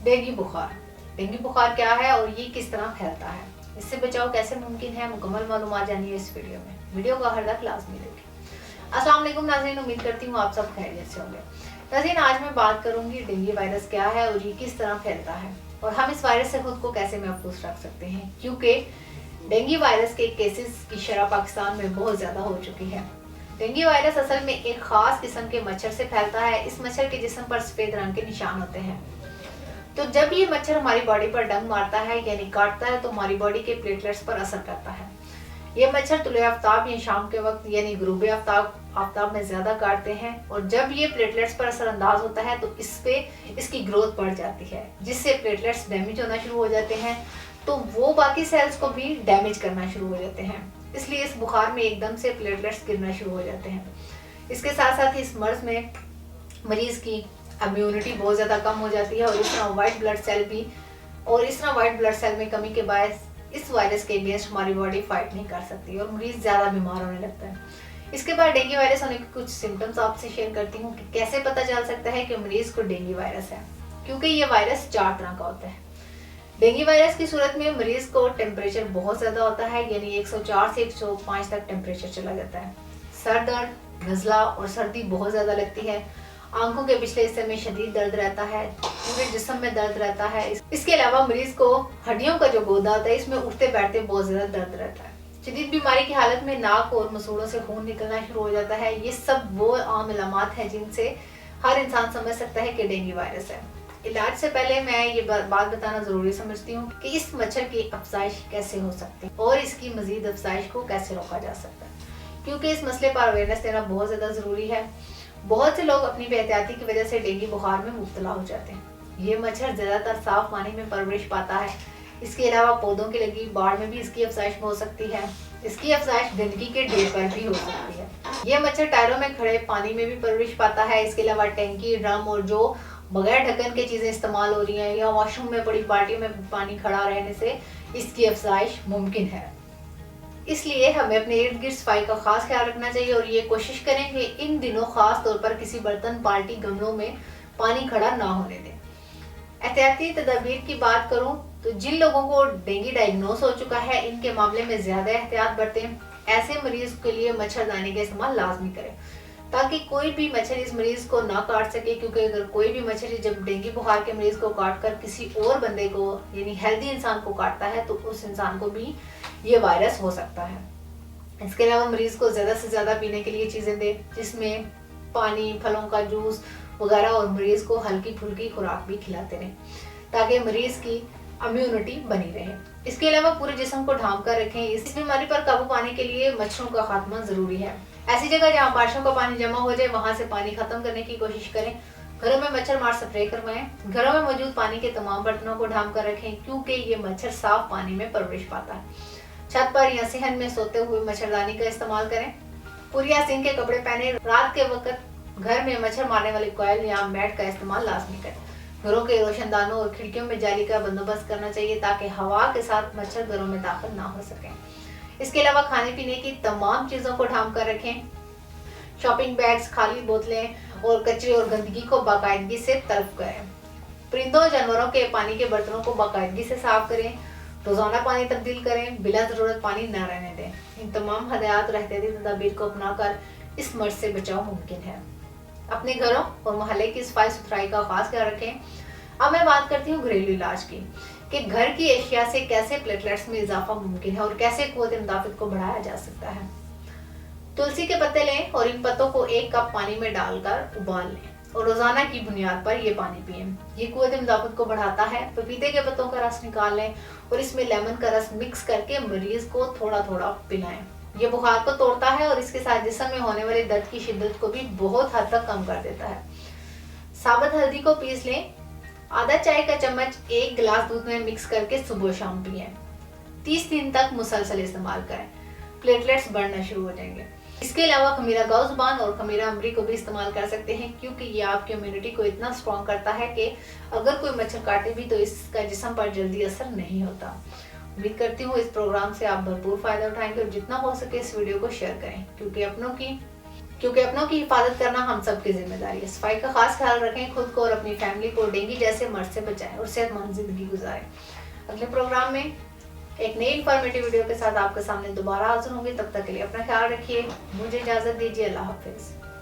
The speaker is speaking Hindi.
डेंगू बुखार। डेंगू बुखार क्या है और ये किस तरह फैलता है, इससे बचाव कैसे मुमकिन है, मुकम्मल मालूमात जानिए इस वीडियो में। वीडियो को हर तक लाजमी देखें। अस्सलाम वालेकुम नाज़रीन, उम्मीद करती हूँ आप सब खैरियत से होंगे। नाज़रीन, आज मैं बात करूंगी डेंगू वायरस क्या है और ये किस तरह फैलता है और हम इस वायरस से खुद को कैसे महफूज रख सकते हैं, क्योंकि डेंगू वायरस के केसेस की शरह पाकिस्तान में बहुत ज़्यादा हो चुकी है। डेंगू वायरस असल में एक खास किस्म के मच्छर से फैलता है। इस मच्छर के जिस्म पर सफेद रंग के निशान होते हैं। तो जब ये मच्छर हमारी बॉडी पर डंक मारता है यानी काटता है तो हमारी बॉडी के प्लेटलेट्स पर असर करता है। ये मच्छर तुले आफ्ताब या शाम के वक्त यानी गुरूबे आफ्ताब में ज्यादा काटते हैं और जब ये प्लेटलेट्स पर असरअंदाज होता है तो इसकी ग्रोथ बढ़ जाती है, जिससे प्लेटलेट्स डैमेज होना शुरू हो जाते हैं, तो वो बाकी सेल्स को भी डैमेज करना शुरू हो जाते हैं। इसलिए इस बुखार में एकदम से प्लेटलेट्स गिरना शुरू हो जाते हैं। इसके साथ साथ इस मर्ज में मरीज की इम्यूनिटी बहुत ज़्यादा कम हो जाती है और इस तरह वाइट ब्लड सेल में कमी के बायस इस वायरस के अगेंस्ट हमारी बॉडी फाइट नहीं कर सकती और मरीज ज़्यादा बीमार होने लगता है। इसके बाद डेंगू वायरस होने के कुछ सिम्टम्स आपसे शेयर करती हूँ कि कैसे पता चल सकता है कि मरीज को डेंगू वायरस है, क्योंकि ये वायरस 4 तरह का होता है। डेंगू वायरस की सूरत में मरीज को टेम्परेचर बहुत ज़्यादा होता है, यानी 104 से 105 तक टेम्परेचर चला जाता है। सर दर्द, नज़ला और सर्दी बहुत ज़्यादा लगती है। आंखों के पिछले हिस्से में शदीद दर्द रहता है, पूरे जिस्म में दर्द रहता है। इसके अलावा मरीज को हड्डियों का जो गोदा होता है इसमें उठते बैठते बहुत ज्यादा दर्द रहता है। शदीद बीमारी की हालत में नाक और मसूड़ों से खून निकलना शुरू हो जाता है। ये सब वो आम अलामात है जिनसे हर इंसान समझ सकता है कि डेंगू वायरस है। इलाज से पहले मैं ये बात बताना जरूरी समझती हूँ कि इस मच्छर की अफजाइश कैसे हो सकती है और इसकी मजीद अफजाइश को कैसे रोका जा सकता है, क्योंकि इस मसले पर अवेयरनेस देना बहुत ज्यादा जरूरी है। बहुत से लोग अपनी बेहतियाती की वजह से डेंगू बुखार में मुब्तला हो जाते हैं। ये मच्छर ज्यादातर साफ पानी में परवरिश पाता है। इसके अलावा पौधों की लगी बाढ़ में भी इसकी अफजाइश हो सकती है। इसकी अफजाइश गंदगी के ढेर पर भी हो सकती है। ये मच्छर टायरों में खड़े पानी में भी परवरिश पाता है। इसके अलावा टैंकी, ड्रम और जो बगैर ढक्कन के चीजें इस्तेमाल हो रही हैं या वॉशरूम में पड़ी बाल्टी में पानी खड़ा रहने से इसकी अफजाइश मुमकिन है। इसलिए हमें अपने इर्द गिर्द सफाई का खास ख्याल रखना चाहिए और ये कोशिश करें कि इन दिनों खास तौर पर किसी बर्तन, बाल्टी, गमलों में पानी खड़ा ना होने दें। एहतियाती तदाबीर की बात करूं तो जिन लोगों को डेंगू डायग्नोस हो चुका है इनके मामले में ज्यादा एहतियात बरतें। ऐसे मरीज के लिए मच्छरदानी का इस्तेमाल लाजमी करें ताकि कोई भी मच्छर इस मरीज को ना काट सके, क्योंकि अगर कोई भी मच्छर जब डेंगू बुखार के मरीज को काट कर किसी और बंदे को यानी हेल्दी इंसान को काटता है तो उस इंसान को भी ये वायरस हो सकता है। इसके अलावा मरीज को ज्यादा से ज्यादा पीने के लिए चीजें दें जिसमें पानी, फलों का जूस वगैरह, और मरीज को हल्की फुल्की खुराक भी खिलाते रहें ताकि मरीज की इम्यूनिटी बनी रहे। इसके अलावा पूरे जिस्म को ढांप कर रखें। इस बीमारी पर काबू पाने के लिए मच्छरों का खात्मा जरूरी है। ऐसी जगह जहाँ बारिशों का पानी जमा हो जाए वहां से पानी खत्म करने की कोशिश करें। घरों में मच्छर मार स्प्रे करवाएं। घरों में मौजूद पानी के तमाम बर्तनों को ढांप कर रखें, क्योंकि ये मच्छर साफ पानी में परवरिश पाता है। छत पर या सहन में सोते हुए मच्छरदानी का इस्तेमाल करें। पूरी या सिंक के कपड़े पहने। रात के वक्त घर में मच्छर मारने वाले कॉयल या मैट का इस्तेमाल लाजमी करें। घरों के रोशनदानों और खिड़कियों में जाली का बंदोबस्त करना चाहिए ताकि हवा के साथ मच्छर घरों में दाखिल ना हो सके। इसके अलावा खाने पीने की तमाम चीजों को ढांप कर रखें। शॉपिंग बैग्स, खाली बोतलें और कचरे और गंदगी को बाकायदगी से तलब करें। परिंदों, जानवरों के पानी के बर्तनों को बाकायदगी से साफ करें। रोजाना पानी तब्दील करें। बिला जरूरत पानी न रहने दें। इन तमाम हदायत और एहतियाती तदाबीर को अपनाकर इस मर्ज से बचाव मुमकिन है। अपने घरों और मोहल्ले की सफाई सुथराई का खास ख्याल रखें। अब मैं बात करती हूँ घरेलू इलाज की कि घर की अशिया से कैसे प्लेटलेट्स में इजाफा मुमकिन है और कैसे कुव्वत मुदाफित को बढ़ाया जा सकता है। तुलसी के पत्ते लें और इन पत्तों को 1 कप पानी में डालकर उबाल लें और रोजाना की बुनियाद पर ये पानी पिएं। ये कुव्वत मुदाफित को बढ़ाता है। पपीते के पत्तों का रस निकाल लें और इसमें लेमन का रस मिक्स करके मरीज को थोड़ा थोड़ा पिलाएं। ये बुखार को तोड़ता है और इसके साथ जिस्म में होने वाले दर्द की शिद्दत को भी बहुत हद तक कम कर देता है। साबुत हल्दी को पीस लें। आधा चाय का चम्मच 1 गिलास दूध में मिक्स करके सुबह शाम पिएं। 30 दिन तक मुसलसल इस्तेमाल करें। प्लेटलेट्स बढ़ना शुरू हो जाएंगे। इसके अलावा खमीरा गाओ जुबान और खमीरा अमरी को भी इस्तेमाल कर सकते हैं, क्योंकि ये आपकी इम्यूनिटी को इतना स्ट्रॉन्ग करता है कि अगर कोई मच्छर काटे भी तो इसका जिस्म पर जल्दी असर नहीं होता। उम्मीद करती हूँ इस प्रोग्राम से आप भरपूर फायदा उठाएंगे और जितना हो सके इस वीडियो को शेयर करें, क्योंकि क्योंकि अपनों की हिफाजत करना हम सबकी जिम्मेदारी है। सफाई का खास ख्याल रखें, खुद को और अपनी फैमिली को डेंगू जैसे मर्ज से बचाएं और सेहतमंद जिंदगी गुजारें। अगले प्रोग्राम में एक नई इन्फॉर्मेटिव वीडियो के साथ आपके सामने दोबारा हाजिर होंगे। तब तक के लिए अपना ख्याल रखिए, मुझे इजाजत दीजिए। अल्लाह हाफिज।